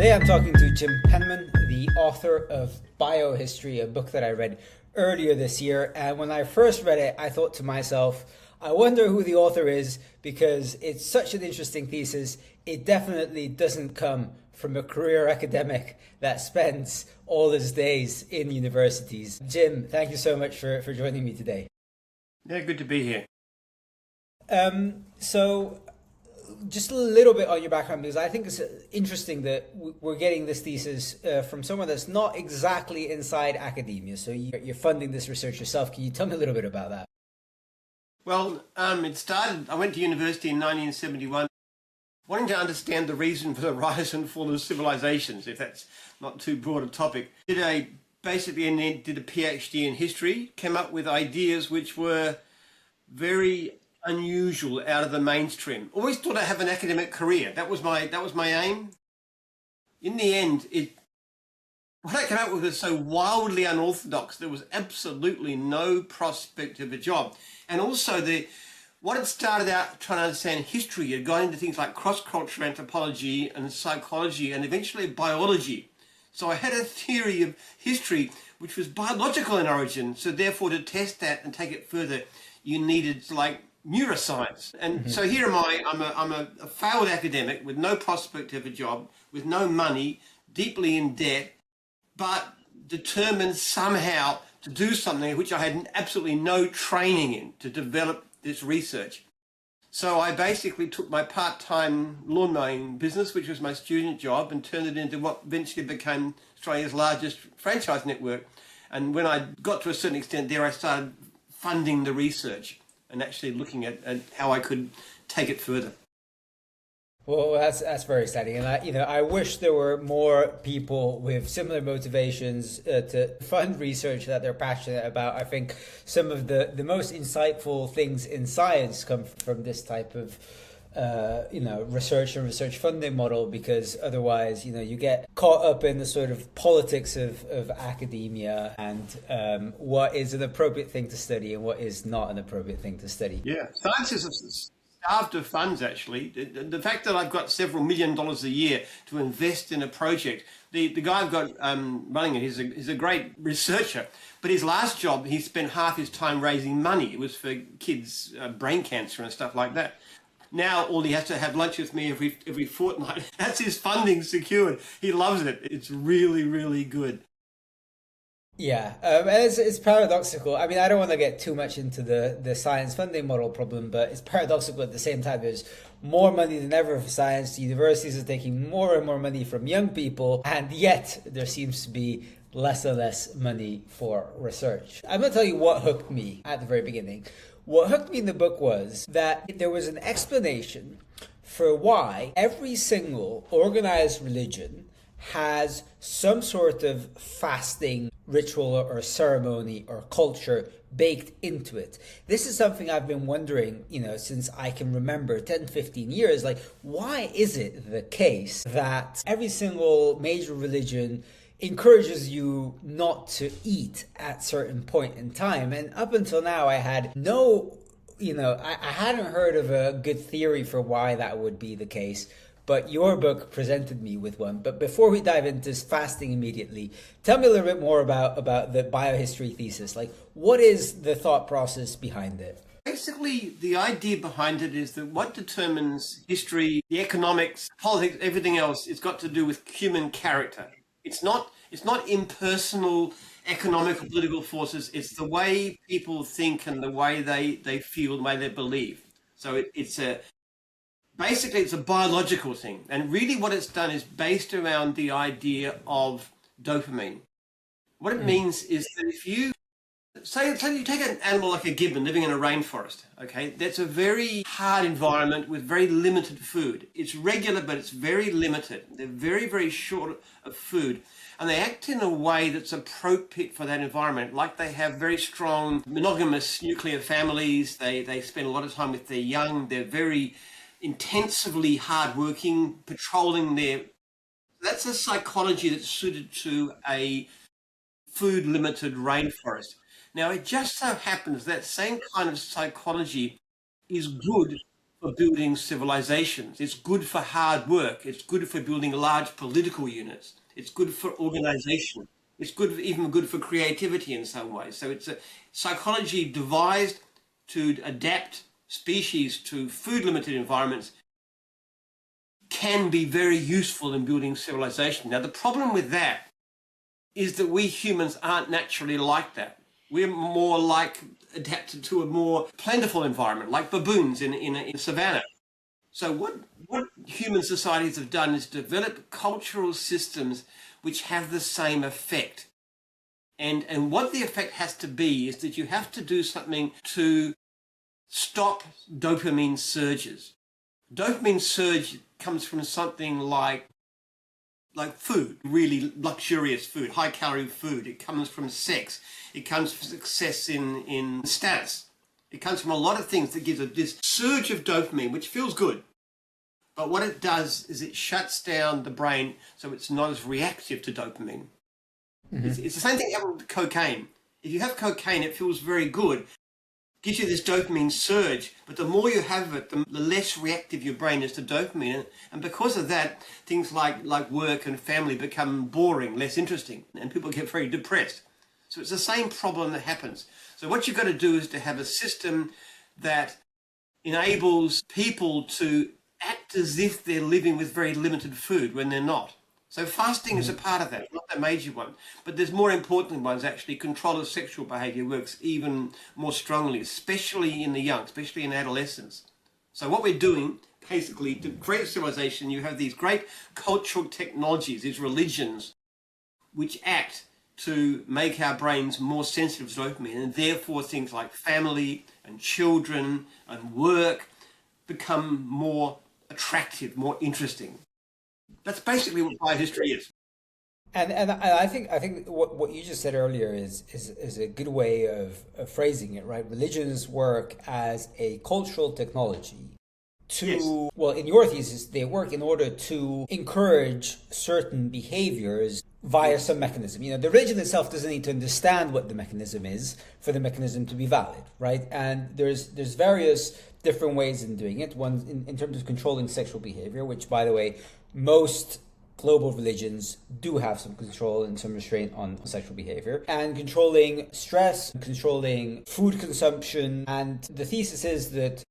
Today I'm talking to Jim Penman, the author of Biohistory, a book that I read earlier this year. And when I first read it, I thought to myself, I wonder who the author is because it's such an interesting thesis. It definitely doesn't come from a career academic that spends all his days in universities. Jim, thank you so much for joining me today. Yeah, good to be here. So just a little bit on your background, because I think it's interesting that we're getting this thesis from someone that's not exactly inside academia. So you're funding this research yourself. Can you tell me a little bit about that? Well, I went to university in 1971, wanting to understand the reason for the rise and fall of civilizations, if that's not too broad a topic. Did a PhD in history, came up with ideas which were very unusual, out of the mainstream. Always thought I'd have an academic career. That was my aim. In the end, what I came up with was so wildly unorthodox, there was absolutely no prospect of a job. And also what had started out trying to understand history had gone into things like cross-cultural anthropology and psychology and eventually biology. So I had a theory of history which was biological in origin. So therefore, to test that and take it further, you needed like neuroscience. And so here am I, I'm a failed academic with no prospect of a job, with no money, deeply in debt, but determined somehow to do something which I had absolutely no training in, to develop this research. So I basically took my part-time lawn mowing business, which was my student job, and turned it into what eventually became Australia's largest franchise network. And when I got to a certain extent there, I started funding the research and actually looking at how I could take it further. Well, that's very exciting, and I wish there were more people with similar motivations to fund research that they're passionate about. I think some of the most insightful things in science come from this type of research and research funding model, because otherwise, you get caught up in the sort of politics of academia and what is an appropriate thing to study and what is not an appropriate thing to study. Yeah, science is starved of funds, actually. The fact that I've got several $1 million a year to invest in a project, the guy I've got running it, he's a great researcher, but his last job, he spent half his time raising money. It was for kids' brain cancer and stuff like that. Now all he has to have lunch with me every fortnight. That's his funding secured. He loves it. It's really, really good. Yeah, and it's paradoxical. I mean, I don't want to get too much into the science funding model problem, but it's paradoxical at the same time. There's more money than ever for science. Universities are taking more and more money from young people, and yet there seems to be less and less money for research. I'm going to tell you what hooked me at the very beginning. What hooked me in the book was that there was an explanation for why every single organized religion has some sort of fasting ritual or ceremony or culture baked into it. This is something I've been wondering, since I can remember 10, 15 years, like, why is it the case that every single major religion encourages you not to eat at certain point in time? And up until now, I had I hadn't heard of a good theory for why that would be the case, but your book presented me with one. But before we dive into fasting immediately, tell me a little bit more about the biohistory thesis. Like, what is the thought process behind it? Basically, the idea behind it is that what determines history, the economics, politics, everything else, it's got to do with human character. It's not impersonal economic or political forces. It's the way people think and the way they feel, the way they believe. So basically it's a biological thing. And really what it's done is based around the idea of dopamine. What it means is that if you you take an animal like a gibbon living in a rainforest, okay, that's a very hard environment with very limited food. It's regular, but it's very limited. They're very, very short of food. And they act in a way that's appropriate for that environment. Like they have very strong monogamous nuclear families. They spend a lot of time with their young. They're very intensively hardworking, patrolling that's a psychology that's suited to a food-limited rainforest. Now, it just so happens that same kind of psychology is good for building civilizations. It's good for hard work. It's good for building large political units. It's good for organization. It's good, even good for creativity in some ways. So it's a psychology devised to adapt species to food-limited environments can be very useful in building civilization. Now, the problem with that is that we humans aren't naturally like that. We're more like adapted to a more plentiful environment, like baboons in a savannah. So what human societies have done is develop cultural systems which have the same effect. And what the effect has to be is that you have to do something to stop dopamine surges. Dopamine surge comes from something like food, really luxurious food, high-calorie food. It comes from sex. It comes from success in stats. It comes from a lot of things that gives this surge of dopamine, which feels good. But what it does is it shuts down the brain so it's not as reactive to dopamine. Mm-hmm. It's the same thing happening with cocaine. If you have cocaine, it feels very good. Gives you this dopamine surge, but the more you have it, the less reactive your brain is to dopamine. And because of that, things like work and family become boring, less interesting, and people get very depressed. So it's the same problem that happens. So what you've got to do is to have a system that enables people to act as if they're living with very limited food when they're not. So fasting is a part of that, not the major one. But there's more important ones, actually. Control of sexual behavior works even more strongly, especially in the young, especially in adolescence. So what we're doing, basically, to create a civilization, you have these great cultural technologies, these religions, which act to make our brains more sensitive to dopamine, and therefore things like family and children and work become more attractive, more interesting. That's basically what biohistory is. And I think what you just said earlier is a good way of phrasing it, right? Religions work as a cultural technology to, yes. Well, in your thesis, they work in order to encourage certain behaviors via some mechanism. You know, the religion itself doesn't need to understand what the mechanism is for the mechanism to be valid, right? And there's various different ways in doing it. One in terms of controlling sexual behavior, which, by the way, most global religions do have some control and some restraint on sexual behavior, and controlling stress, controlling food consumption. And the thesis is that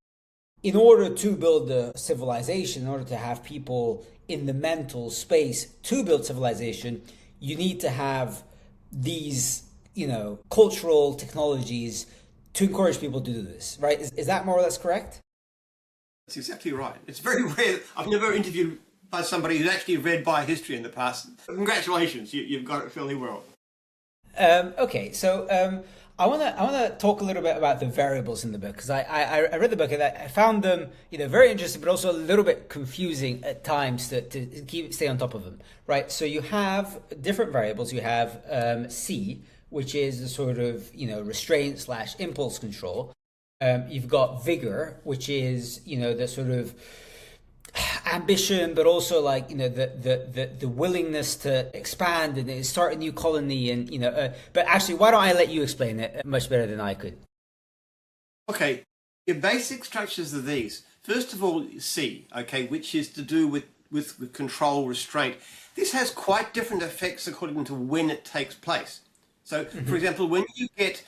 in order to build a civilization, in order to have people in the mental space to build civilization, you need to have these, cultural technologies to encourage people to do this, right? Is that more or less correct? That's exactly right. It's very rare. I've never interviewed by somebody who's actually read biohistory in the past. Congratulations, you've got it fairly well. Okay, so I want to talk a little bit about the variables in the book, because I read the book and I found them very interesting, but also a little bit confusing at times to stay on top of them. Right, so you have different variables. You have C, which is the sort of restraint / impulse control. You've got vigor, which is the sort of ambition, but also the willingness to expand and start a new colony, and but actually, why don't I let you explain it much better than I could? Okay, your basic structures are these. First of all, C, okay, which is to do with control, restraint. This has quite different effects according to when it takes place. So, for example, when you get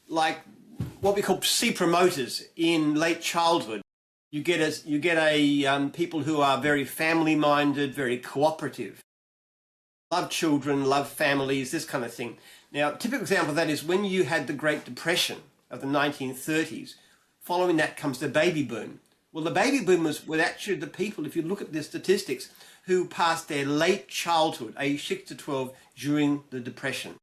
what we call C promoters in late childhood, you get people who are very family-minded, very cooperative, love children, love families, this kind of thing. Now, a typical example of that is when you had the Great Depression of the 1930s. Following that comes the baby boom. Well, the baby boomers were actually the people, if you look at the statistics, who passed their late childhood, age 6 to 12, during the Depression.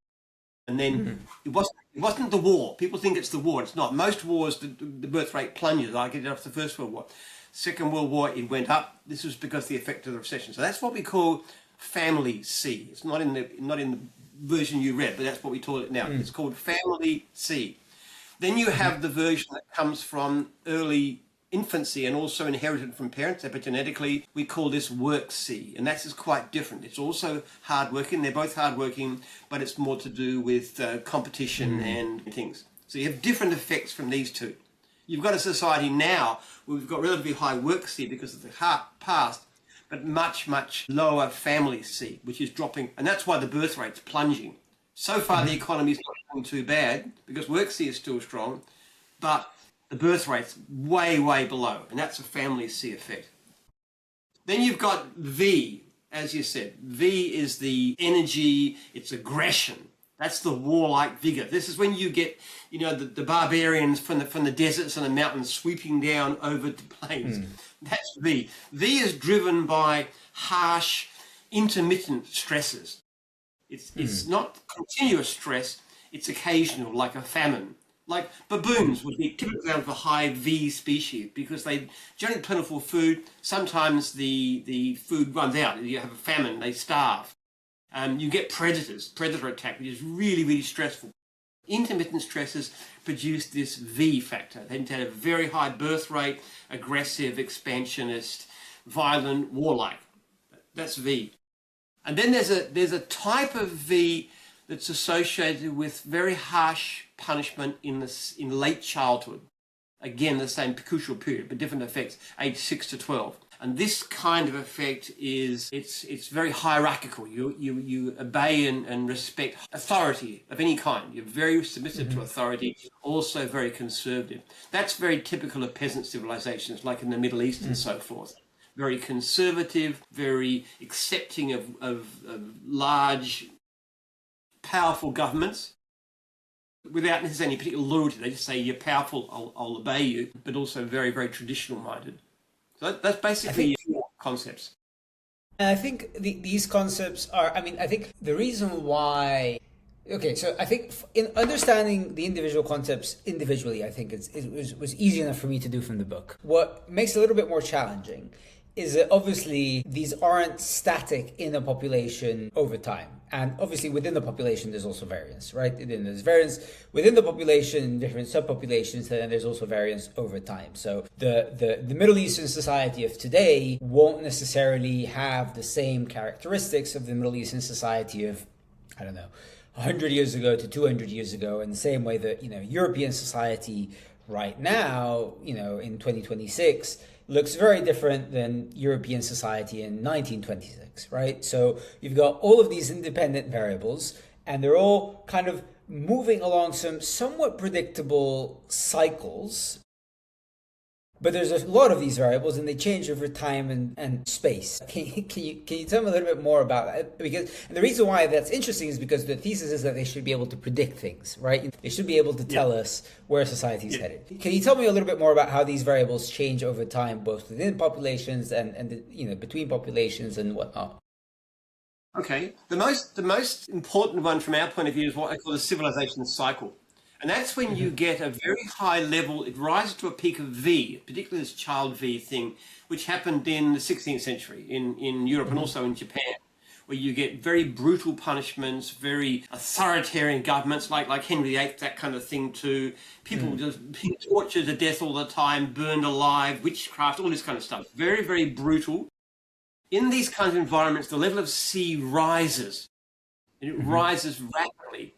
And then it wasn't the war. People think it's the war. It's not. Most wars, the birth rate plunges, like it did after the First World War. Second World War, it went up. This was because of the effect of the recession. So that's what we call family C. It's not in the version you read, but that's what we call it now. It's called family C. Then you have the version that comes from early infancy and also inherited from parents epigenetically. We call this work C, and that's quite different. It's also hardworking. They're both hardworking, but it's more to do with competition and things. So you have different effects from these two. You've got a society now where we've got relatively high work C because of the past, but much, much lower family C, which is dropping. And that's why the birth rate's plunging. So far, the economy's not doing too bad because work C is still strong, but the birth rate's way, way below. And that's a family C effect. Then you've got V, as you said. V is the energy, it's aggression. That's the warlike vigor. This is when you get, the barbarians from the deserts and the mountains sweeping down over the plains. That's V. V is driven by harsh, intermittent stresses. It's not continuous stress, it's occasional, like a famine. Like baboons would be typical of a high V species because they generate plentiful food. Sometimes the food runs out. You have a famine, they starve. You get predator attack, which is really, really stressful. Intermittent stresses produce this V factor. They tend to have a very high birth rate, aggressive, expansionist, violent, warlike. That's V. And then there's a type of V that's associated with very harsh punishment in late childhood. Again, the same crucial period, but different effects, age 6 to 12. And this kind of effect it's very hierarchical. You obey and respect authority of any kind. You're very submissive to authority, also very conservative. That's very typical of peasant civilizations, like in the Middle East and so forth. Very conservative, very accepting of large, powerful governments without necessarily any particular loyalty. They just say, you're powerful, I'll obey you, but also very, very traditional minded. So that's basically concepts. And I think these concepts are, I think the reason why, okay, so I think in understanding the individual concepts individually, I think it was easy enough for me to do from the book. What makes it a little bit more challenging is that obviously these aren't static in a population over time. And obviously within the population, there's also variance, right? Then there's variance within the population, different subpopulations, and then there's also variance over time. So the Middle Eastern society of today won't necessarily have the same characteristics of the Middle Eastern society of, 100 years ago to 200 years ago, in the same way that, European society right now, in 2026, looks very different than European society in 1926, right? So you've got all of these independent variables, and they're all kind of moving along some somewhat predictable cycles. But there's a lot of these variables, and they change over time and space. Can you tell me a little bit more about that? And the reason why that's interesting is because the thesis is that they should be able to predict things, right? They should be able to tell us where society is headed. Can you tell me a little bit more about how these variables change over time, both within populations and between populations and whatnot? Okay, the most important one from our point of view is what I call the civilization cycle. And that's when you get a very high level, it rises to a peak of V, particularly this child V thing, which happened in the 16th century in Europe and also in Japan, where you get very brutal punishments, very authoritarian governments, like Henry VIII, that kind of thing too. People just being tortured to death all the time, burned alive, witchcraft, all this kind of stuff. Very, very brutal. In these kinds of environments, the level of C rises, and it rises rapidly.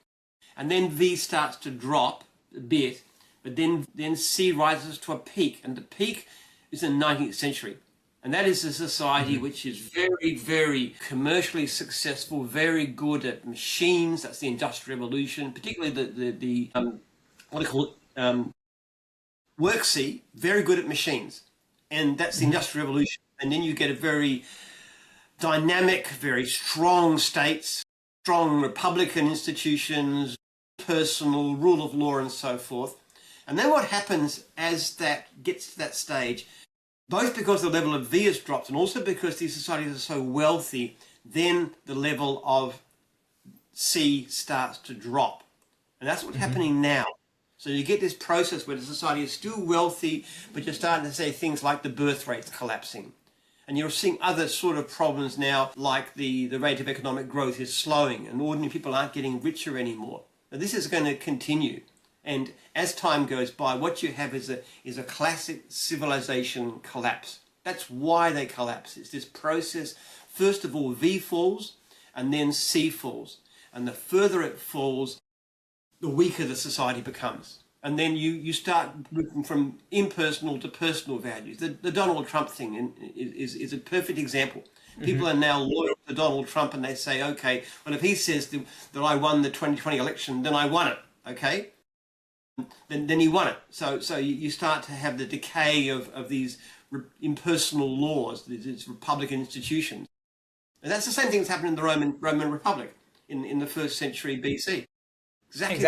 And then V starts to drop a bit, but then C rises to a peak, and the peak is in the 19th century. And that is a society which is very, very commercially successful, very good at machines. That's the Industrial Revolution, particularly the what do you call it, work C, very good at machines. And that's the Industrial Revolution. And then you get a very dynamic, very strong states, strong republican institutions, personal rule of law and so forth. And then what happens as that gets to that stage, both because the level of V has dropped and also because these societies are so wealthy, then the level of C starts to drop. And that's what's happening now. So you get this process where the society is still wealthy, but you're starting to say things like the birth rate's collapsing. And you're seeing other sort of problems now, like the rate of economic growth is slowing and ordinary people aren't getting richer anymore. Now, this is going to continue. And as time goes by, what you have is a classic civilization collapse. That's why they collapse. It's this process. First of all, V falls and then C falls. And the further it falls, the weaker the society becomes. And then you start moving from impersonal to personal values. The Donald Trump thing is a perfect example. People are now loyal to Donald Trump, and they say, okay, well, if he says that I won the 2020 election, then I won it, okay? Then he won it. So you start to have the decay of these impersonal laws, these republican institutions. And that's the same thing that's happened in the Roman Republic in the 1st century BC. Exactly.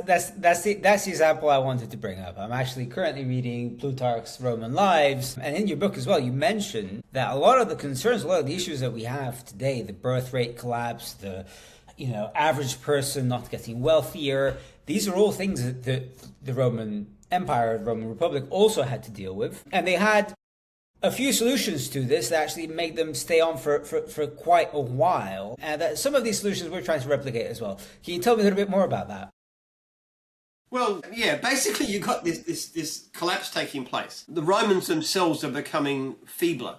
That's the example I wanted to bring up. I'm actually currently reading Plutarch's Roman Lives, and in your book as well, you mention that a lot of the concerns, a lot of the issues that we have today, the birth rate collapse, the average person not getting wealthier, these are all things that the Roman Empire, the Roman Republic also had to deal with, and they had a few solutions to this that actually made them stay on for quite a while. And that some of these solutions we're trying to replicate as well. Can you tell me a little bit more about that? Well, yeah, basically you've got this collapse taking place. The Romans themselves are becoming feebler.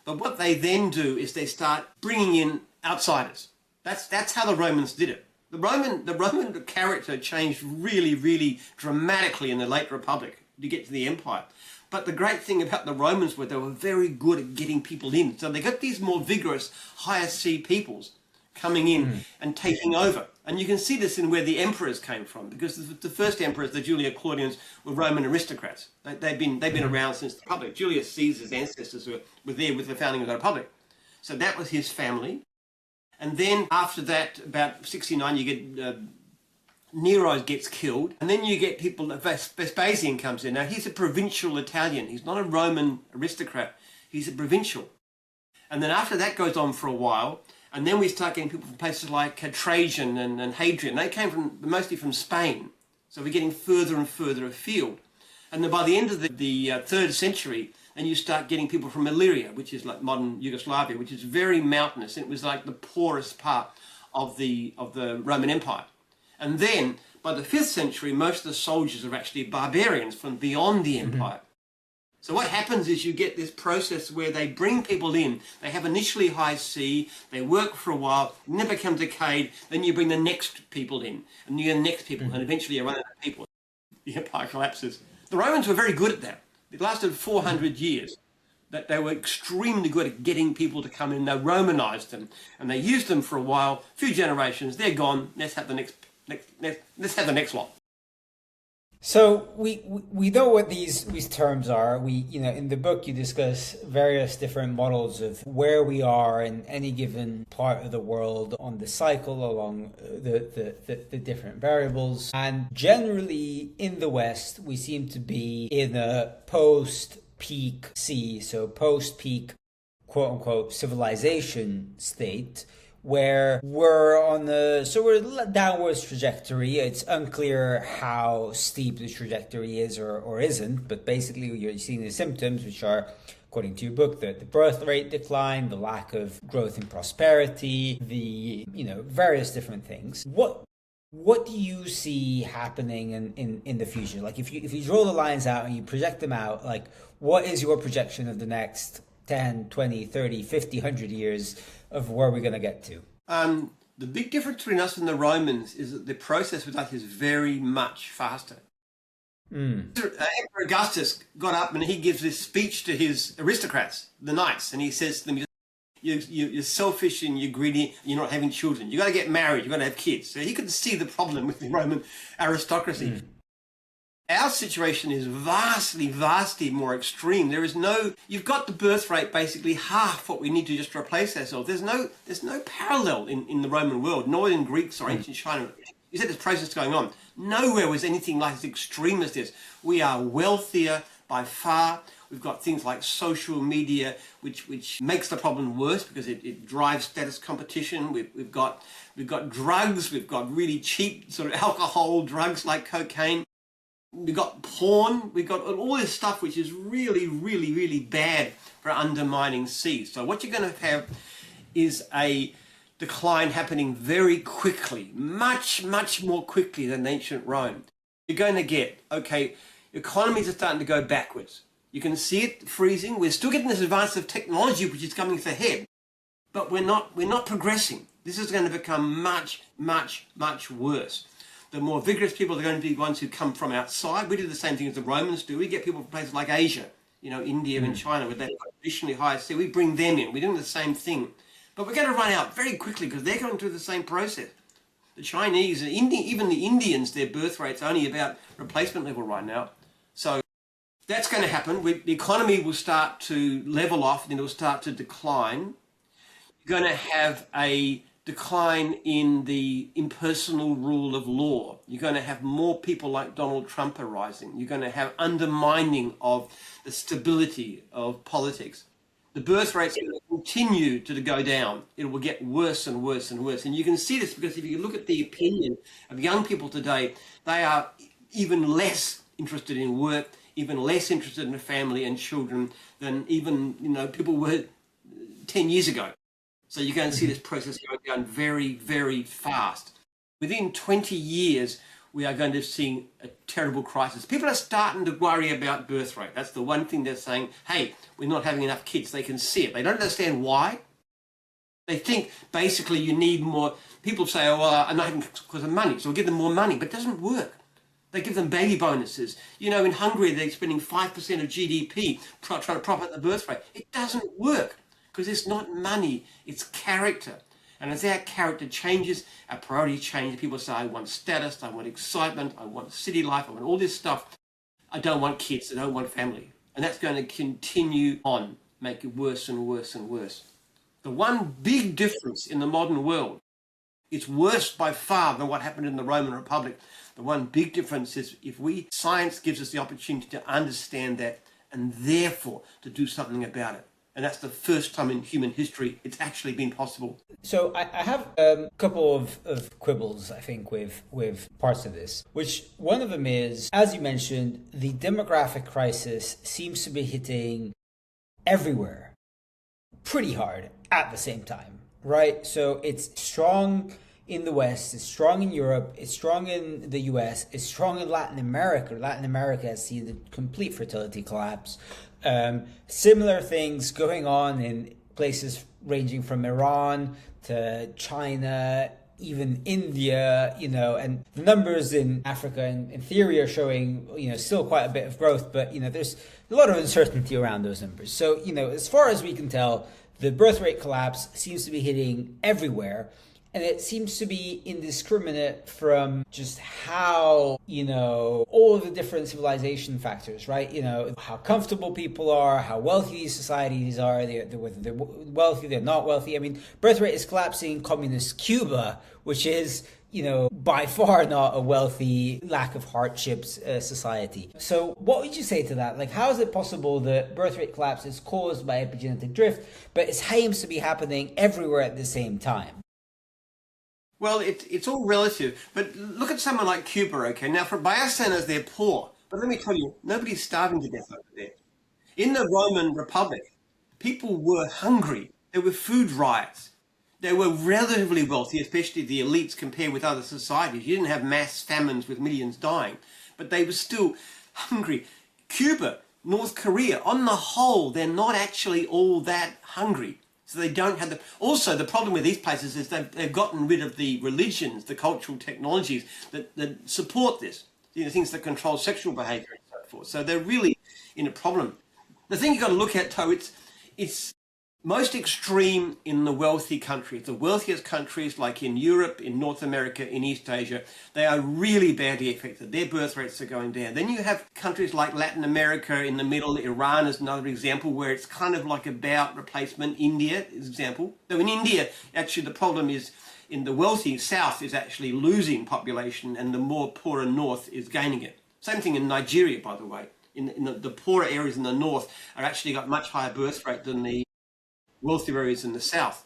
But what they then do is they start bringing in outsiders. That's how the Romans did it. The Roman character changed really, really dramatically in the late Republic to get to the empire. But the great thing about the Romans was they were very good at getting people in. So they got these more vigorous, higher C peoples coming in and taking over. And you can see this in where the emperors came from, because the first emperors, the Julius Claudians, were Roman aristocrats. They've been around since the Republic. Julius Caesar's ancestors were there with the founding of the Republic. So that was his family. And then after that, about 69, you get Nero gets killed, and then you get people, Vespasian comes in. Now, he's a provincial Italian. He's not a Roman aristocrat. He's a provincial. And then after that goes on for a while, and then we start getting people from places like Trajan and Hadrian. They came mostly from Spain. So we're getting further and further afield. And then by the end of the 3rd century, then you start getting people from Illyria, which is like modern Yugoslavia, which is very mountainous. It was like the poorest part of the Roman Empire. And then, by the 5th century, most of the soldiers are actually barbarians from beyond the empire. So what happens is you get this process where they bring people in, they have initially high C, they work for a while, then they become decayed, then you bring the next people in, and you get the next people, and eventually you run out of people. The empire collapses. The Romans were very good at that. It lasted 400 years. That they were extremely good at getting people to come in. They Romanized them, and they used them for a while, a few generations, they're gone, let's have the next lot. So we know what these terms are. In the book you discuss various different models of where we are in any given part of the world on the cycle along the different variables. And generally in the West we seem to be in a post-peak C, so post-peak quote unquote civilization state, where we're on we're downwards trajectory. It's unclear how steep the trajectory is or isn't, but basically you're seeing the symptoms, which are, according to your book, the birth rate decline, the lack of growth in prosperity, the various different things. What do you see happening in the future? Like if you draw the lines out and you project them out, like what is your projection of the next 10, 20, 30, 50, 100 years of where we're going to get to? The big difference between us and the Romans is that the process with us is very much faster. Emperor Augustus got up and he gives this speech to his aristocrats, the knights, and he says to them, you're selfish and you're greedy, and you're not having children. You've got to get married, you've got to have kids. So he could see the problem with the Roman aristocracy. Our situation is vastly more extreme. You've got the birth rate basically half what we need to just replace ourselves. There's no parallel in the Roman world, nor in Greeks or ancient China. You said this process going on. Nowhere was anything like as extreme as this. We are wealthier by far. We've got things like social media, which makes the problem worse because it drives status competition. We've got drugs. We've got really cheap sort of alcohol drugs like cocaine. We've got porn, we've got all this stuff which is really bad for undermining C. So what you're going to have is a decline happening very quickly, much more quickly than ancient Rome. You're going to get, economies are starting to go backwards. You can see it freezing. We're still getting this advance of technology which is coming ahead, but we're not progressing. This is going to become much worse. The more vigorous people are going to be the ones who come from outside. We do the same thing as the Romans do. We get people from places like Asia, India and China, where they've got traditionally higher sea. We bring them in. We're doing the same thing. But we're going to run out very quickly because they're going through the same process. The Chinese and even the Indians, their birth rate's only about replacement level right now. So that's going to happen. The economy will start to level off, and then it will start to decline. You're going to have a decline in the impersonal rule of law. You're going to have more people like Donald Trump arising. You're going to have undermining of the stability of politics. The birth rate's going to continue to go down. It will get worse and worse and worse. And you can see this because if you look at the opinion of young people today, they are even less interested in work, even less interested in a family and children than even people were 10 years ago. So you're going to see this process go down very, very fast. Within 20 years, we are going to see a terrible crisis. People are starting to worry about birth rate. That's the one thing they're saying, hey, we're not having enough kids. They can see it. They don't understand why. They think basically you need more. People say, oh, well, I'm not having because of money, so we'll give them more money. But it doesn't work. They give them baby bonuses. In Hungary, they're spending 5% of GDP trying to prop up the birth rate. It doesn't work. Because it's not money, it's character. And as our character changes, our priorities change. People say, I want status, I want excitement, I want city life, I want all this stuff. I don't want kids, I don't want family. And that's going to continue on, make it worse and worse and worse. The one big difference in the modern world, it's worse by far than what happened in the Roman Republic. The one big difference is science gives us the opportunity to understand that and therefore to do something about it. And that's the first time in human history it's actually been possible. So I have a couple of quibbles, I think, with parts of this, which one of them is, as you mentioned, the demographic crisis seems to be hitting everywhere pretty hard at the same time, right? So it's strong in the West, it's strong in Europe, it's strong in the US, it's strong in Latin America. Latin America has seen the complete fertility collapse. Similar things going on in places ranging from Iran to China, even India, and the numbers in Africa in theory are showing, still quite a bit of growth, but, there's a lot of uncertainty around those numbers. So, as far as we can tell, the birth rate collapse seems to be hitting everywhere. And it seems to be indiscriminate from just how, all of the different civilization factors, right? How comfortable people are, how wealthy these societies are, whether they're wealthy, they're not wealthy. I mean, birth rate is collapsing in communist Cuba, which is, by far not a wealthy, lack of hardships society. So what would you say to that? Like, how is it possible that birth rate collapse is caused by epigenetic drift, but it seems to be happening everywhere at the same time? Well, it's all relative, but look at someone like Cuba, okay? Now, by our standards, they're poor. But let me tell you, nobody's starving to death over there. In the Roman Republic, people were hungry. There were food riots. They were relatively wealthy, especially the elites compared with other societies. You didn't have mass famines with millions dying, but they were still hungry. Cuba, North Korea, on the whole, they're not actually all that hungry. So they don't have Also, the problem with these places is they've gotten rid of the religions, the cultural technologies that support this. Things that control sexual behaviour and so forth. So they're really in a problem. The thing you've got to look at, though, it's most extreme in the wealthy countries. The wealthiest countries, like in Europe, in North America, in East Asia, they are really badly affected. Their birth rates are going down. Then you have countries like Latin America in the middle. Iran is another example where it's kind of like about replacement. India is an example. Though in India, actually the problem is in the wealthy south is actually losing population and the more poorer north is gaining it. Same thing in Nigeria, by the way. In the poorer areas in the north are actually got much higher birth rate than the wealthier areas in the south.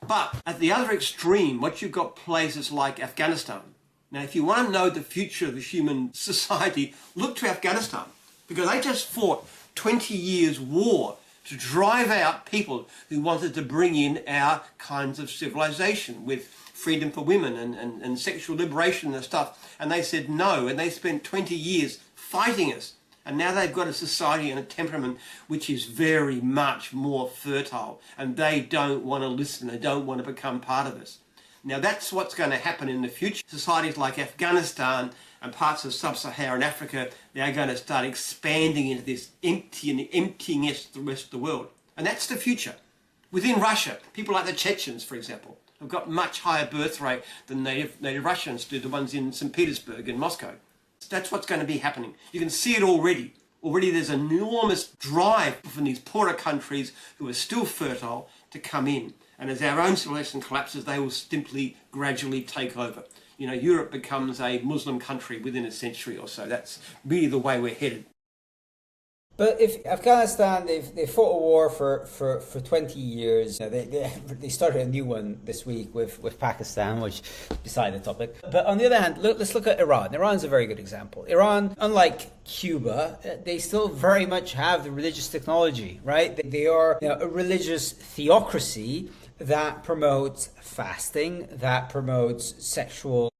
But at the other extreme, what you've got places like Afghanistan. Now, if you want to know the future of the human society, look to Afghanistan, because they just fought 20 years war to drive out people who wanted to bring in our kinds of civilization with freedom for women and sexual liberation and stuff. And they said no, and they spent 20 years fighting us. And now they've got a society and a temperament which is very much more fertile. And they don't want to listen. They don't want to become part of us. Now that's what's going to happen in the future. Societies like Afghanistan and parts of sub-Saharan Africa, they are going to start expanding into this emptiness of the rest of the world. And that's the future. Within Russia, people like the Chechens, for example, have got much higher birth rate than native Russians do, the ones in St. Petersburg and Moscow. That's what's going to be happening. You can see it already. Already there's an enormous drive from these poorer countries who are still fertile to come in. And as our own civilization collapses, they will simply gradually take over. You know, Europe becomes a Muslim country within a century or so. That's really the way we're headed. But if Afghanistan, they fought a war for 20 years. They started a new one this week with Pakistan, which is beside the topic. But on the other hand, let's look at Iran. Iran's a very good example. Iran, unlike Cuba, they still very much have the religious technology, right? They are a religious theocracy that promotes fasting, that promotes sexual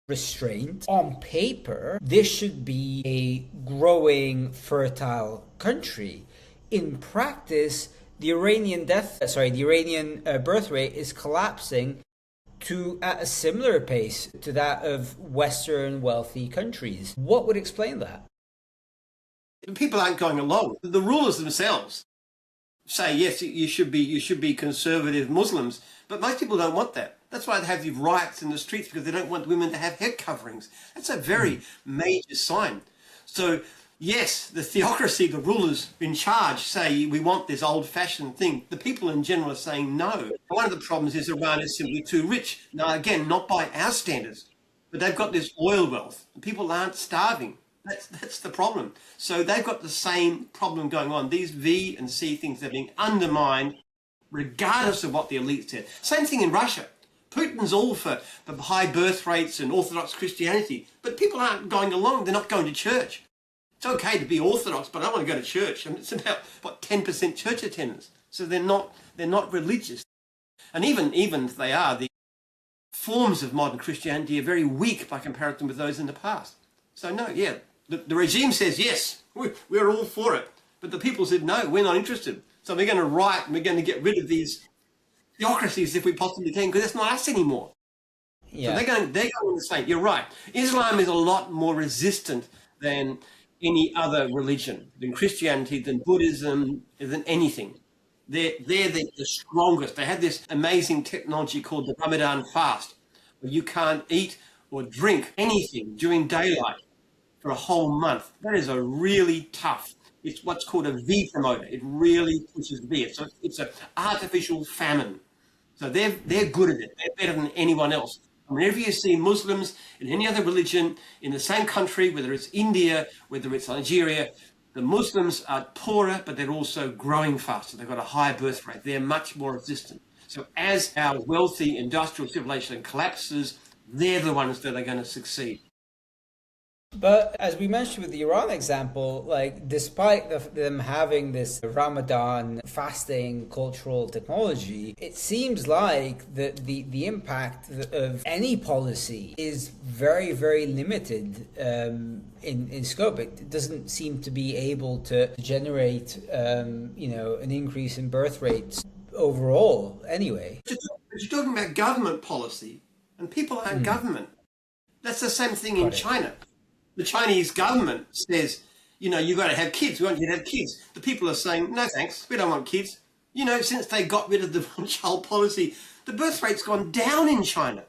restraint. On paper, this should be a growing, fertile country. In practice, the Iranian birth rate is collapsing at a similar pace to that of Western wealthy countries. What would explain that? People aren't going along. The rulers themselves say, yes, you should be conservative Muslims, but most people don't want that. That's why they have these riots in the streets, because they don't want women to have head coverings. That's a very major sign. So, yes, the theocracy, the rulers in charge say we want this old-fashioned thing. The people in general are saying no. One of the problems is Iran is simply too rich. Now, again, not by our standards, but they've got this oil wealth. People aren't starving. That's the problem. So they've got the same problem going on. These V and C things are being undermined regardless of what the elite said. Same thing in Russia. Putin's all for the high birth rates and Orthodox Christianity, but people aren't going along. They're not going to church. It's okay to be Orthodox, but I don't want to go to church. And it's about, 10% church attendance. So they're not religious. And even if they are, the forms of modern Christianity are very weak by comparison with those in the past. So no, yeah, the regime says, yes, we're all for it. But the people said, no, we're not interested. So we're going to riot and we're going to get rid of these theocracies if we possibly can, because that's not us anymore. Yeah. So they're going to say, you're right. Islam is a lot more resistant than any other religion, than Christianity, than Buddhism, than anything. They're the strongest. They have this amazing technology called the Ramadan fast, where you can't eat or drink anything during daylight for a whole month. That is a really tough. It's what's called a V promoter. It really pushes V. So it's an artificial famine. So they're good at it. They're better than anyone else. And whenever you see Muslims in any other religion in the same country, whether it's India, whether it's Nigeria, the Muslims are poorer, but they're also growing faster. They've got a higher birth rate. They're much more resistant. So as our wealthy industrial civilization collapses, they're the ones that are going to succeed. But as we mentioned with the Iran example, like despite them having this Ramadan fasting cultural technology, it seems like the impact of any policy is very, very limited in scope. It doesn't seem to be able to generate an increase in birth rates overall anyway. But you're talking about government policy, and people aren't government. That's the same thing in China. The Chinese government says, you've got to have kids. We want you to have kids. The people are saying, no, thanks. We don't want kids. Since they got rid of the one-child policy, the birth rate's gone down in China.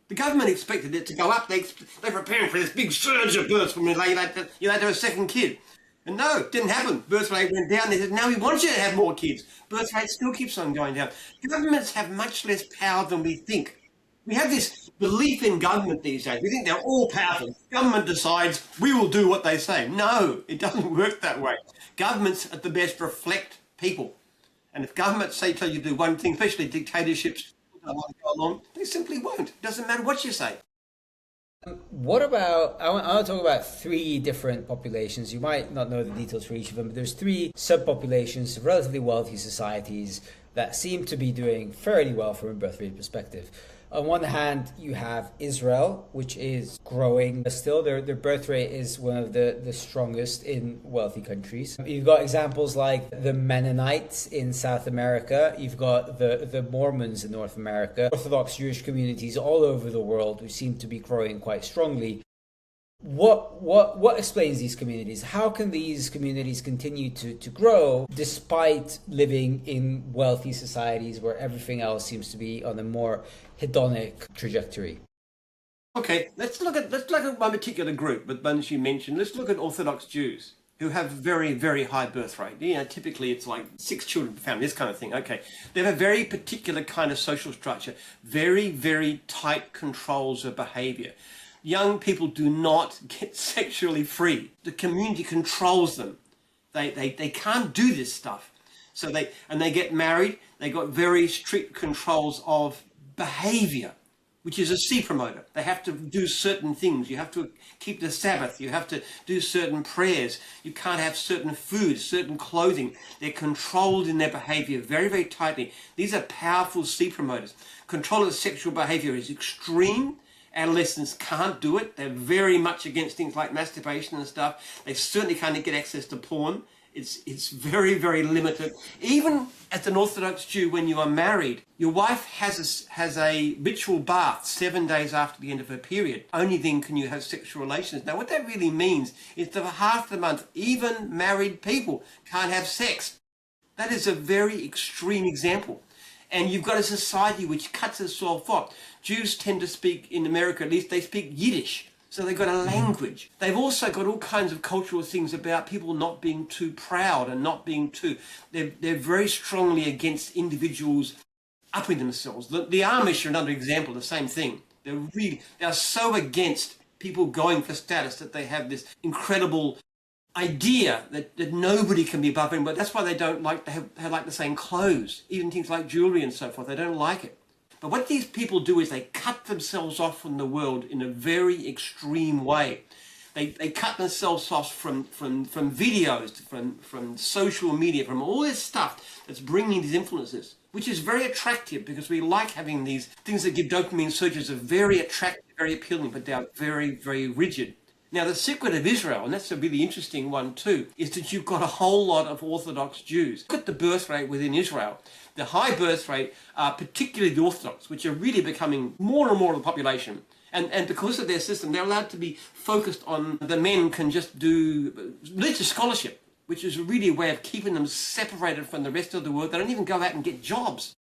The government expected it to go up. They're preparing for this big surge of births when you'd like to have a second kid. And no, it didn't happen. Birth rate went down. They said, now we want you to have more kids. Birth rate still keeps on going down. Governments have much less power than we think. We have this belief in government these days. We think they're all powerful. Government decides, we will do what they say. No, it doesn't work that way. Governments at the best reflect people. And if governments tell you to do one thing, especially dictatorships, don't want to go along, they simply won't. It doesn't matter what you say. What about, I want to talk about three different populations. You might not know the details for each of them, but there's three subpopulations of relatively wealthy societies that seem to be doing fairly well from a birth rate perspective. On one hand, you have Israel, which is growing still. Their birth rate is one of the strongest in wealthy countries. You've got examples like the Mennonites in South America. You've got the Mormons in North America. Orthodox Jewish communities all over the world who seem to be growing quite strongly. What explains these communities? How can these communities continue to grow despite living in wealthy societies where everything else seems to be on a more hedonic trajectory? Okay, let's look at one particular group, but ones you mentioned. Let's look at Orthodox Jews who have very, very high birth rate. You know, typically it's like 6 children per family, this kind of thing. Okay, they have a very particular kind of social structure, very, very tight controls of behavior. Young people do not get sexually free. The community controls them. They can't do this stuff. So they get married. They got very strict controls of behavior, which is a C promoter. They have to do certain things. You have to keep the Sabbath. You have to do certain prayers. You can't have certain foods, certain clothing. They're controlled in their behavior very, very tightly. These are powerful C promoters. Control of sexual behavior is extreme. Adolescents can't do it. They're very much against things like masturbation and stuff. They certainly can't get access to porn. It's very, very limited. Even as an Orthodox Jew, when you are married, your wife has a ritual bath 7 days after the end of her period. Only then can you have sexual relations. Now, what that really means is that for half the month, even married people can't have sex. That is a very extreme example. And you've got a society which cuts itself off. Jews tend to speak, in America at least, they speak Yiddish. So they've got a language. They've also got all kinds of cultural things about people not being too proud and not being too... They're very strongly against individuals upping themselves. The Amish are another example, the same thing. They are so against people going for status that they have this incredible idea that nobody can be above anybody. That's why they don't like to have like the same clothes, even things like jewelry and so forth. They don't like it. But what these people do is they cut themselves off from the world in a very extreme way. They cut themselves off from videos, from social media, from all this stuff that's bringing these influences, which is very attractive because we like having these things that give dopamine surges are very attractive, very appealing, but they are very, very rigid. Now, the secret of Israel, and that's a really interesting one too, is that you've got a whole lot of Orthodox Jews. Look at the birth rate within Israel. The high birth rate are particularly the Orthodox, which are really becoming more and more of the population. And because of their system, they're allowed to be focused on the men can just do religious scholarship, which is really a way of keeping them separated from the rest of the world. They don't even go out and get jobs.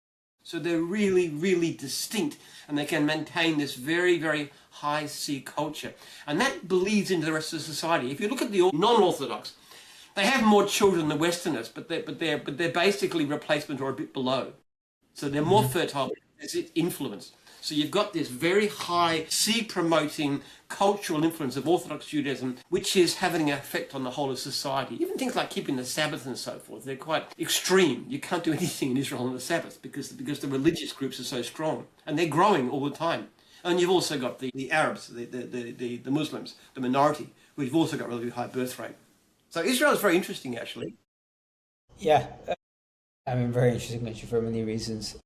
So they're really, really distinct, and they can maintain this very, very high C culture. And that bleeds into the rest of society. If you look at the non-Orthodox, they have more children than Westerners, but they're basically replacement or a bit below. So they're more fertile. It's influence. So you've got this very high C-promoting cultural influence of Orthodox Judaism, which is having an effect on the whole of society. Even things like keeping the Sabbath and so forth, they're quite extreme. You can't do anything in Israel on the Sabbath because the religious groups are so strong. And they're growing all the time. And you've also got the Arabs, the Muslims, the minority, who've also got relatively high birth rate. So Israel is very interesting, actually. Yeah, I mean, very interesting country for many reasons.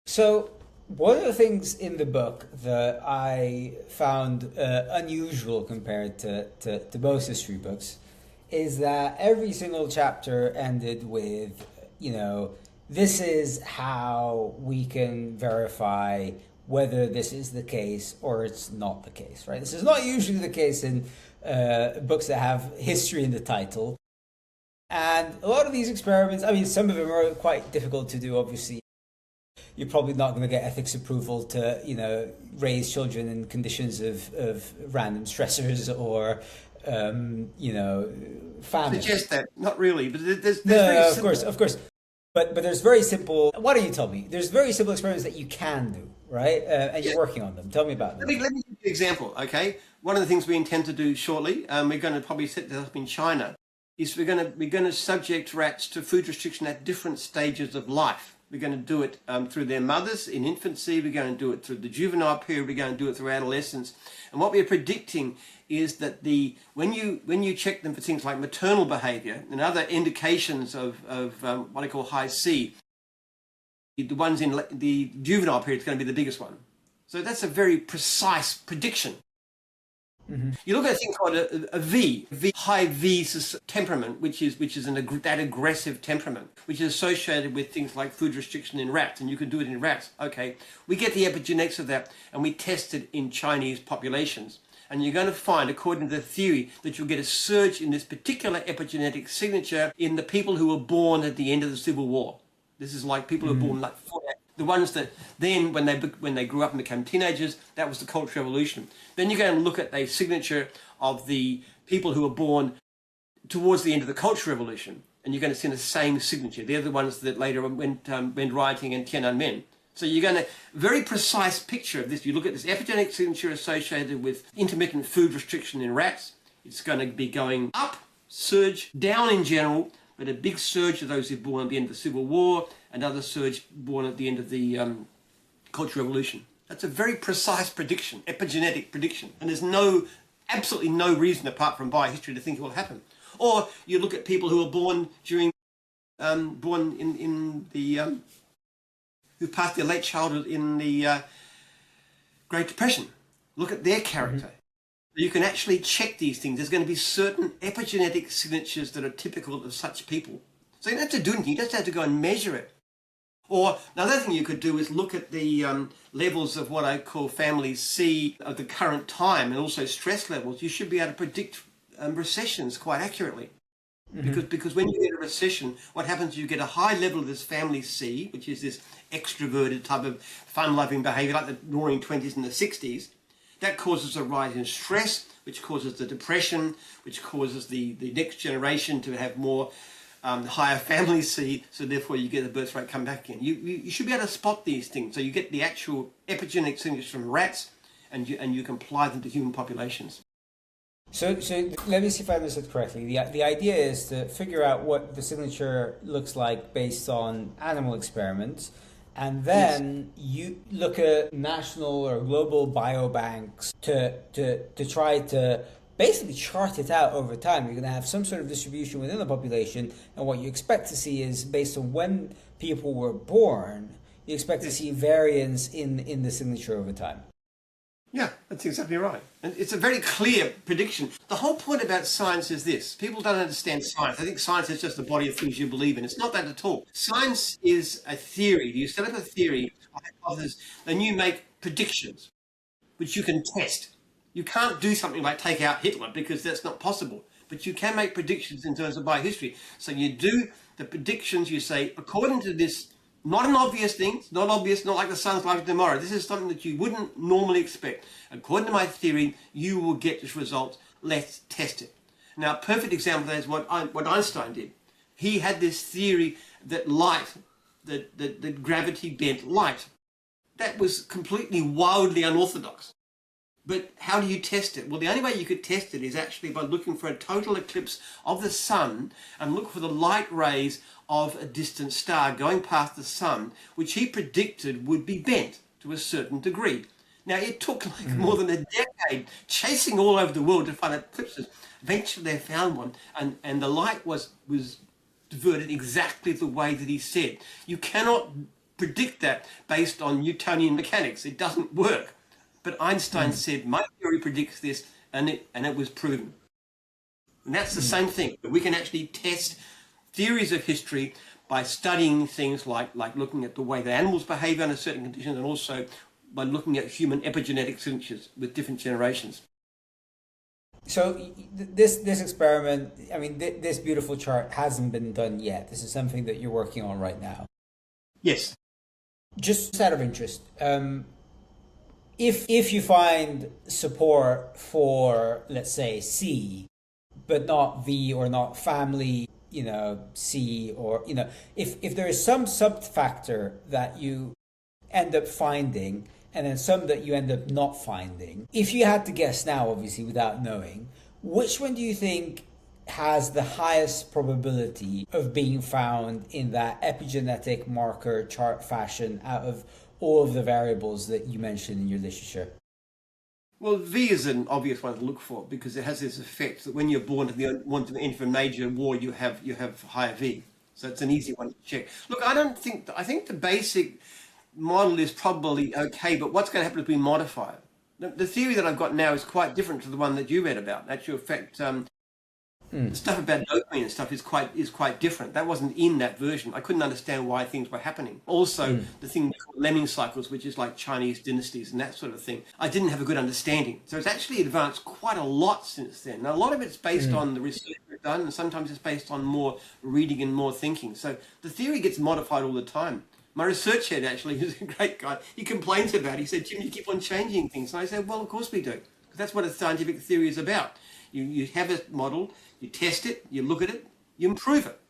So one of the things in the book that I found unusual compared to most history books is that every single chapter ended with, this is how we can verify whether this is the case or it's not the case, right? This is not usually the case in books that have history in the title. And a lot of these experiments, I mean, some of them are quite difficult to do, obviously. You're probably not going to get ethics approval to, raise children in conditions of random stressors or, famine. Suggest that, not really, but there's no, of course. But there's very simple. Why don't you tell me? There's very simple experiments that you can do, right? And you're working on them. Tell me about them. Let me give you an example, okay? One of the things we intend to do shortly, we're going to probably set this up in China, is we're going to subject rats to food restriction at different stages of life. We're going to do it through their mothers in infancy. We're going to do it through the juvenile period. We're going to do it through adolescence. And what we're predicting is that when you check them for things like maternal behavior and other indications of what I call high C, the ones in the juvenile period is going to be the biggest one. So that's a very precise prediction. You look at a thing called a V, high V temperament, which is that aggressive temperament, which is associated with things like food restriction in rats, and you can do it in rats. Okay, we get the epigenetics of that, and we test it in Chinese populations. And you're going to find, according to the theory, that you'll get a surge in this particular epigenetic signature in the people who were born at the end of the Civil War. This is like people who were born like the ones that then, when they grew up and became teenagers, that was the Cultural Revolution. Then you go and look at the signature of the people who were born towards the end of the Cultural Revolution, and you're going to see the same signature. They're the ones that later went rioting in Tiananmen. So you're going to very precise picture of this. You look at this epigenetic signature associated with intermittent food restriction in rats. It's going to be going up, surge, down in general, but a big surge of those who were born at the end of the Civil War, another surge born at the end of the Cultural Revolution. That's a very precise prediction, epigenetic prediction, and there's absolutely no reason apart from biohistory to think it will happen. Or you look at people who were born during, who passed their late childhood in the Great Depression. Look at their character. You can actually check these things. There's going to be certain epigenetic signatures that are typical of such people. So you don't have to do anything. You just have to go and measure it. Or another thing you could do is look at the levels of what I call family C of the current time, and also stress levels. You should be able to predict recessions quite accurately. Because when you get a recession, what happens is you get a high level of this family C, which is this extroverted type of fun-loving behaviour like the Roaring Twenties and the 60s. That causes a rise in stress, which causes the depression, which causes the next generation to have more higher family C, so therefore you get the birth rate come back again. You should be able to spot these things. So you get the actual epigenetic signatures from rats, and you can apply them to human populations. So let me see if I understood correctly. The idea is to figure out what the signature looks like based on animal experiments, and then you look at national or global biobanks to try to basically chart it out over time. You're going to have some sort of distribution within the population, and what you expect to see is based on when people were born, you expect to see variance in the signature over time. Yeah, that's exactly right. And it's a very clear prediction. The whole point about science is this. People don't understand science. I think science is just the body of things you believe in. It's not that at all. Science is a theory. You set up a theory, a hypothesis, then you make predictions, which you can test. You can't do something like take out Hitler because that's not possible. But you can make predictions in terms of biohistory. So you do the predictions, you say, according to this, not an obvious thing, not obvious, not like the sun's rising tomorrow. This is something that you wouldn't normally expect. According to my theory, you will get this result. Let's test it. Now, a perfect example of that is what Einstein did. He had this theory that light, that gravity bent light. That was completely wildly unorthodox. But how do you test it? Well, the only way you could test it is actually by looking for a total eclipse of the sun and look for the light rays of a distant star going past the sun, which he predicted would be bent to a certain degree. Now, it took like more than a decade chasing all over the world to find eclipses. Eventually they found one, and the light was diverted exactly the way that he said. You cannot predict that based on Newtonian mechanics. It doesn't work. But Einstein said, my theory predicts this, and it was proven. And that's the same thing. We can actually test theories of history by studying things like looking at the way that animals behave under certain conditions, and also by looking at human epigenetic signatures with different generations. So this experiment, I mean, this beautiful chart hasn't been done yet. This is something that you're working on right now. Yes. Just out of interest, if you find support for, let's say, C, but not V or not family, C, or, if there is some sub-factor that you end up finding and then some that you end up not finding, if you had to guess now, obviously, without knowing, which one do you think has the highest probability of being found in that epigenetic marker chart fashion out of all of the variables that you mentioned in your literature? Well, V is an obvious one to look for because it has this effect that when you're born to enter a major war, you have higher V. So it's an easy one to check. Look, I think the basic model is probably okay, but what's going to happen if we modify it? The theory that I've got now is quite different to the one that you read about. In actual fact, the stuff about dopamine and stuff is quite different. That wasn't in that version. I couldn't understand why things were happening. Also, the thing called lemming cycles, which is like Chinese dynasties and that sort of thing, I didn't have a good understanding. So it's actually advanced quite a lot since then. Now, a lot of it's based on the research we've done, and sometimes it's based on more reading and more thinking. So the theory gets modified all the time. My research head, actually, who's a great guy, he complains about it. He said, Jim, you keep on changing things. And I said, well, of course we do. Because that's what a scientific theory is about. You have a model, you test it, you look at it, you improve it.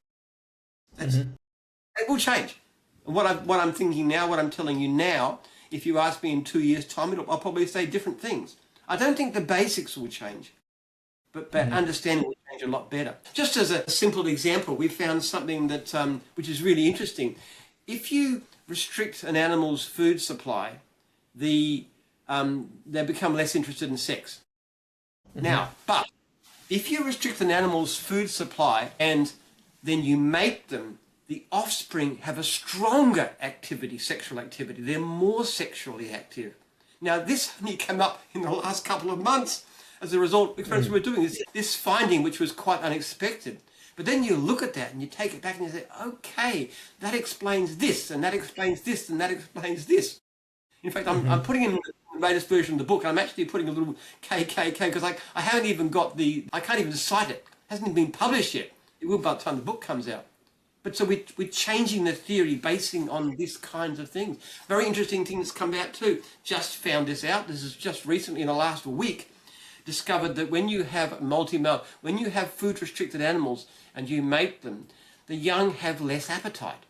It will change. And what I'm thinking now, what I'm telling you now, if you ask me in 2 years' time, I'll probably say different things. I don't think the basics will change, but understanding will change a lot better. Just as a simple example, we found something that which is really interesting. If you restrict an animal's food supply, they become less interested in sex. Now, but if you restrict an animal's food supply and then you mate them, the offspring have a stronger sexual activity. They're more sexually active. Now, this only came up in the last couple of months as a result of the experiments we're doing. This finding, which was quite unexpected. But then you look at that and you take it back and you say, okay, that explains this, and that explains this, and that explains this. In fact, I'm putting in the latest version of the book. I'm actually putting a little KKK because I haven't even I can't even cite it. It hasn't even been published yet. It will by the time the book comes out. But so we're changing the theory basing on this kinds of things. Very interesting things come out too. Just found this out. This is just recently in the last week. Discovered that when you have when you have food restricted animals and you mate them, the young have less appetite.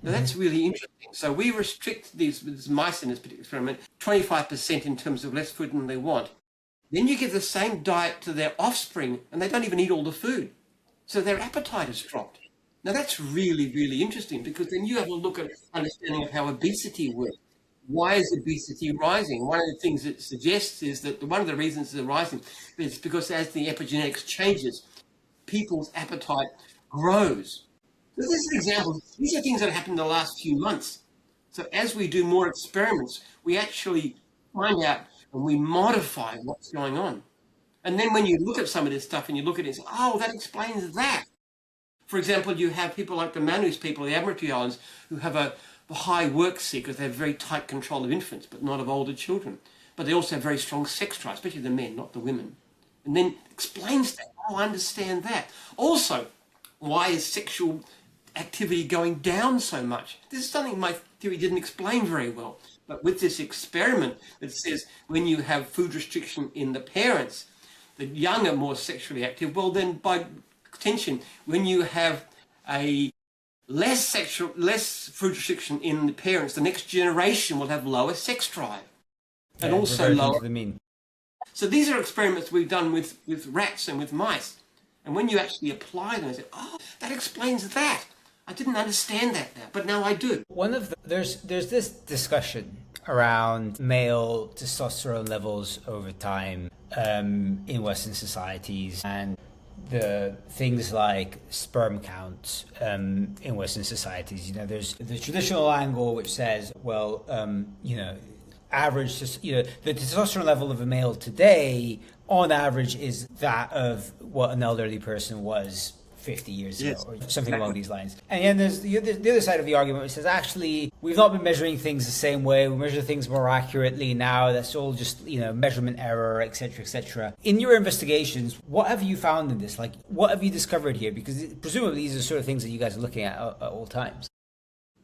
Now that's really interesting. So we restrict these mice in this particular experiment 25% in terms of less food than they want. Then you give the same diet to their offspring and they don't even eat all the food. So their appetite has dropped. Now that's really, really interesting because then you have a look at understanding of how obesity works. Why is obesity rising? One of the things it suggests is that one of the reasons it's rising is because as the epigenetics changes, people's appetite grows. So this is an example. These are things that have happened in the last few months. So as we do more experiments, we actually find out and we modify what's going on. And then when you look at some of this stuff and you look at it and say, oh, that explains that. For example, you have people like the Manus people, the Admiralty Islands, who have a high work seekers. They have very tight control of infants, but not of older children. But they also have very strong sex drive, especially the men, not the women. And then explains that. Oh, I understand that. Also, why is sexual activity going down so much? This is something my theory didn't explain very well. But with this experiment that says when you have food restriction in the parents, the young are more sexually active. Well, then by extension, when you have a less food restriction in the parents, the next generation will have lower sex drive. And also lower. The mean. So these are experiments we've done with rats and with mice. And when you actually apply them, I say, oh, that explains that. I didn't understand that now, but now I do. There's this discussion around male testosterone levels over time in Western societies and the things like sperm counts in Western societies. You know, there's the traditional angle which says, well, average, the testosterone level of a male today, on average, is that of what an elderly person was 50 years ago, or something along these lines. And then there's the other side of the argument which says, actually, we've not been measuring things the same way. We measure things more accurately now. That's all just, measurement error, etc., etc. In your investigations, what have you found in this? Like, what have you discovered here? Because presumably these are sort of things that you guys are looking at all times.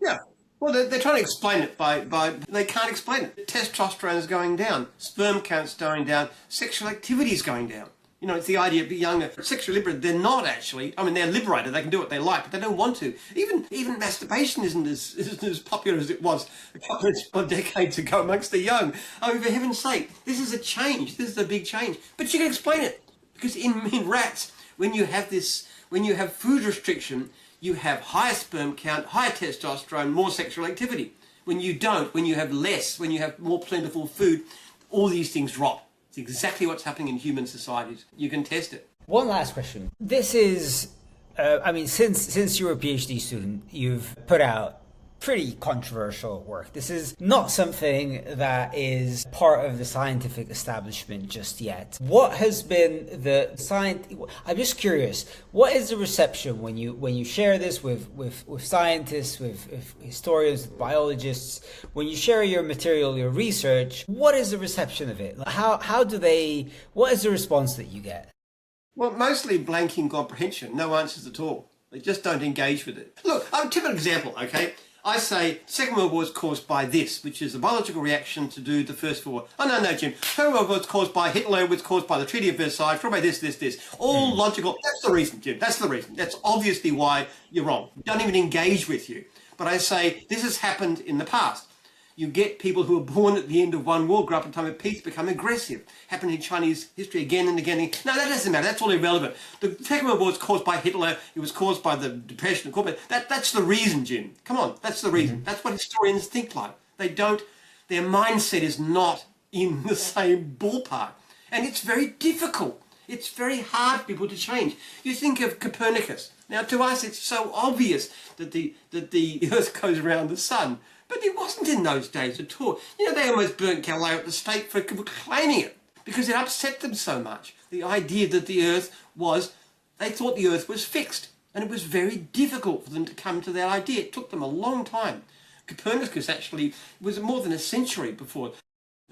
Yeah. Well, they're trying to explain it by they can't explain it. Testosterone is going down, sperm count's going down, sexual activity is going down. You know, it's the idea of being younger. Sexually liberated, they're not actually. I mean, they're liberated. They can do what they like, but they don't want to. Even masturbation isn't as popular as it was a couple of decades ago amongst the young. Oh, for heaven's sake, this is a change. This is a big change. But you can explain it. Because in rats, when you have food restriction, you have higher sperm count, higher testosterone, more sexual activity. When you don't, when you have less, when you have more plentiful food, all these things drop. It's exactly what's happening in human societies. You can test it. One last question. This is, since you're a PhD student, you've put out pretty controversial work. This is not something that is part of the scientific establishment just yet. What has been the science? I'm just curious. What is the reception when you share this with scientists, with historians, with biologists? When you share your material, your research, what is the reception of it? How do they? What is the response that you get? Well, mostly blanking comprehension, no answers at all. They just don't engage with it. Look, I'll give an example, okay? I say Second World War is caused by this, which is a biological reaction to do the First War. Oh, no, Jim. Second World War was caused by Hitler, it was caused by the Treaty of Versailles, caused by this. All logical. That's the reason, Jim. That's the reason. That's obviously why you're wrong. Don't even engage with you. But I say this has happened in the past. You get people who are born at the end of one war, grow up in time of peace, become aggressive. Happened in Chinese history again and again. No, that doesn't matter. That's all irrelevant. The Second World War was caused by Hitler. It was caused by the Depression. That's the reason, Jim. Come on, that's the reason. That's what historians think like. They don't. Their mindset is not in the same ballpark, and it's very difficult. It's very hard for people to change. You think of Copernicus. Now, to us, it's so obvious that the Earth goes around the sun. But it wasn't in those days at all. You know, they almost burnt Galileo at the stake for claiming it because it upset them so much. The idea that they thought the Earth was fixed, and it was very difficult for them to come to that idea. It took them a long time. Copernicus actually was more than a century before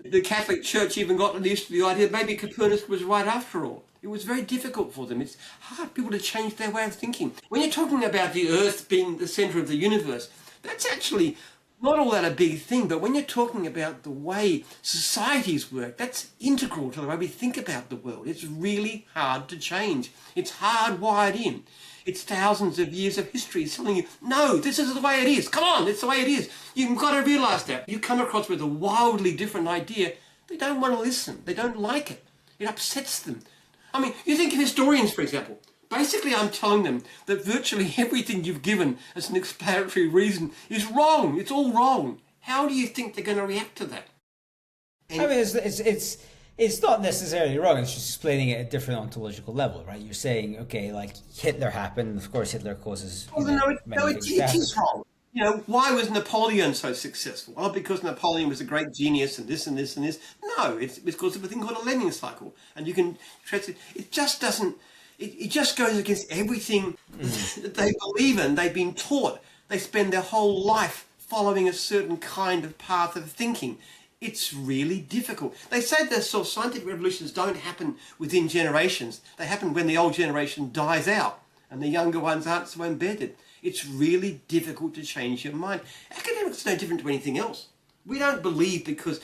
the Catholic Church even got used to the idea that maybe Copernicus was right after all. It was very difficult for them. It's hard for people to change their way of thinking. When you're talking about the Earth being the centre of the universe, that's actually not all that a big thing, but when you're talking about the way societies work, that's integral to the way we think about the world. It's really hard to change. It's hardwired in. It's thousands of years of history telling you, no, this is the way it is. Come on, it's the way it is. You've got to realise that. You come across with a wildly different idea, they don't want to listen. They don't like it. It upsets them. I mean, you think of historians, for example. Basically, I'm telling them that virtually everything you've given as an explanatory reason is wrong. It's all wrong. How do you think they're going to react to that? I mean, it's not necessarily wrong. It's just explaining it at a different ontological level, right? You're saying, okay, like Hitler happened. Of course, Hitler causes. It is wrong. You know, why was Napoleon so successful? Well, because Napoleon was a great genius and this and this and this. No, it's because of a thing called a Lemming cycle, and you can trace it. It just doesn't. It just goes against everything that they believe in. They've been taught. They spend their whole life following a certain kind of path of thinking. It's really difficult. They say that sort of scientific revolutions don't happen within generations. They happen when the old generation dies out and the younger ones aren't so embedded. It's really difficult to change your mind. Academics are no different to anything else. We don't believe because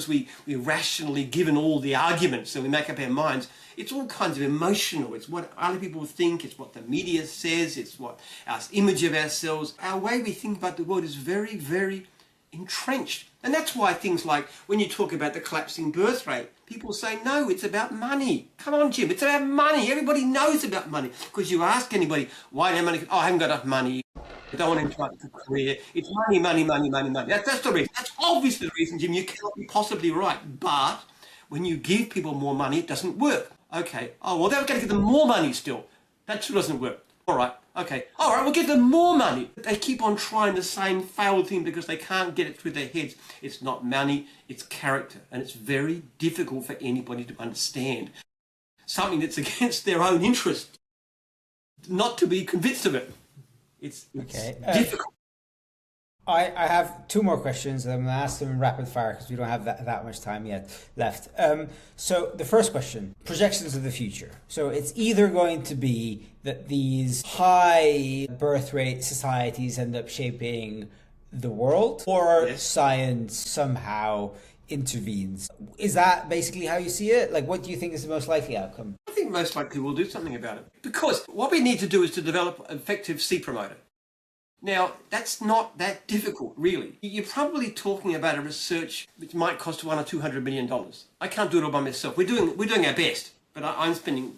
we're rationally given all the arguments and we make up our minds. It's all kinds of emotional. It's what other people think. It's what the media says. It's what our image of ourselves. Our way we think about the world is very, very entrenched. And that's why things like when you talk about the collapsing birth rate, people say, no, it's about money. Come on, Jim, it's about money. Everybody knows about money. Because you ask anybody, why do you have money? Oh, I haven't got enough money. I don't want to interrupt the career. It's money. That's the reason. That's obviously the reason, Jim. You cannot be possibly right. But when you give people more money, it doesn't work. Okay. Oh, well, they're going to give them more money still. That still doesn't work. All right. Okay. All right, we'll give them more money. They keep on trying the same failed thing because they can't get it through their heads. It's not money, it's character. And it's very difficult for anybody to understand something that's against their own interest, not to be convinced of it. It's difficult. I have two more questions. I'm going to ask them in rapid fire because we don't have that much time yet left. So the first question, projections of the future. So it's either going to be that these high birth rate societies end up shaping the world, or science somehow intervenes. Is that basically how you see it? Like, what do you think is the most likely outcome? I think most likely we'll do something about it. Because what we need to do is to develop an effective C promoter. Now, that's not that difficult, really. You're probably talking about a research which might cost $100 or $200 million. I can't do it all by myself. We're doing our best, but I'm spending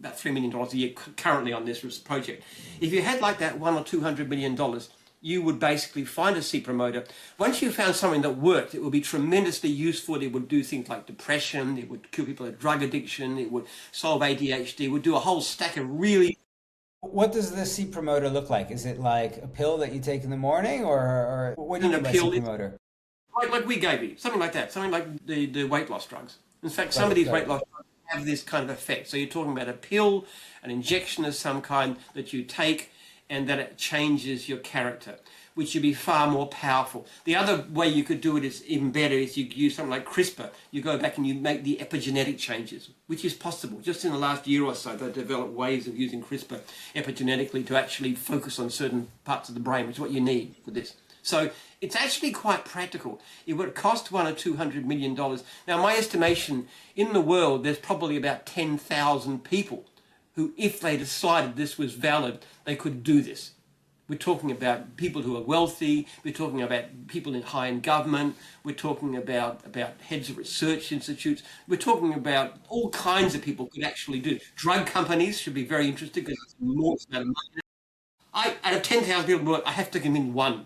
about $3 million a year currently on this project. If you had like that $100 or $200 million, you would basically find a C promoter. Once you found something that worked, it would be tremendously useful. It would do things like depression. It would cure people with drug addiction. It would solve ADHD. It would do a whole stack of really What does the sleep promoter look like? Is it like a pill that you take in the morning, or what do you And mean by sleep appeal promoter? like we gave you, something like that, something like the weight loss drugs. In fact, some of Right, these right. weight loss drugs have this kind of effect. So you're talking about a pill, an injection of some kind that you take, and that it changes your character, which would be far more powerful. The other way you could do it is even better, is you use something like CRISPR. You go back and you make the epigenetic changes, which is possible. Just in the last year or so, they've developed ways of using CRISPR epigenetically to actually focus on certain parts of the brain, which is what you need for this. So it's actually quite practical. It would cost $1 or $200 million. Now, my estimation, in the world, there's probably about 10,000 people who, if they decided this was valid, they could do this. We're talking about people who are wealthy. We're talking about people in high in government. We're talking about heads of research institutes. We're talking about all kinds of people could actually do it. Drug companies should be very interested because it's an enormous amount of money. Out of 10,000 people, I have to convince one.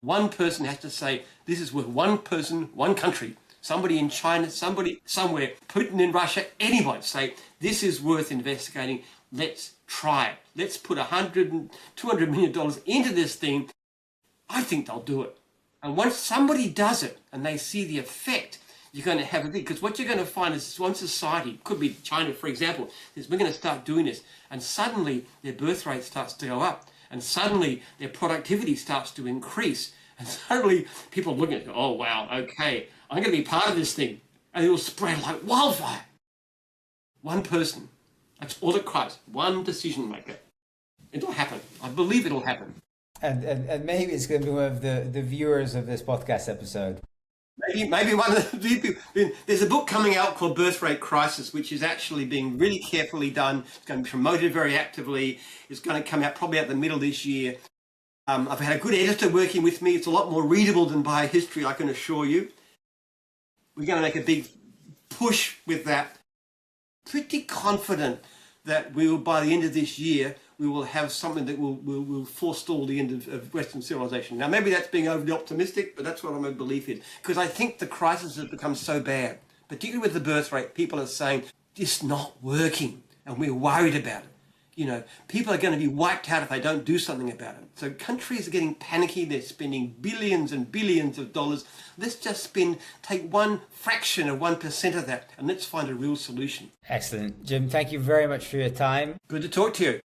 One person has to say, this is worth one person, one country. Somebody in China, somebody somewhere, Putin in Russia, anyone say, this is worth investigating. Let's try it. Let's put $200 million into this thing. I think they'll do it. And once somebody does it and they see the effect, you're going to have a thing. Because what you're going to find is one society, could be China, for example, is we're going to start doing this. And suddenly their birth rate starts to go up. And suddenly their productivity starts to increase. And suddenly people look at it, oh, wow, okay, I'm going to be part of this thing. And it will spread like wildfire. One person. That's all it requires. One decision maker. It'll happen. I believe it'll happen. And maybe it's going to be one of the viewers of this podcast episode. Maybe one of the people. There's a book coming out called Birth Rate Crisis, which is actually being really carefully done. It's going to be promoted very actively. It's going to come out probably at the middle of this year. I've had a good editor working with me. It's a lot more readable than biohistory, I can assure you. We're going to make a big push with that. Pretty confident that we will, by the end of this year, we will have something that will forestall the end of Western civilization. Now, maybe that's being overly optimistic, but that's what I'm a belief in. Because I think the crisis has become so bad, particularly with the birth rate. People are saying, it's not working, and we're worried about it. You know, people are going to be wiped out if they don't do something about it. So countries are getting panicky. They're spending billions and billions of dollars. Let's just take one fraction of 1% of that, and let's find a real solution. Excellent. Jim, thank you very much for your time. Good to talk to you.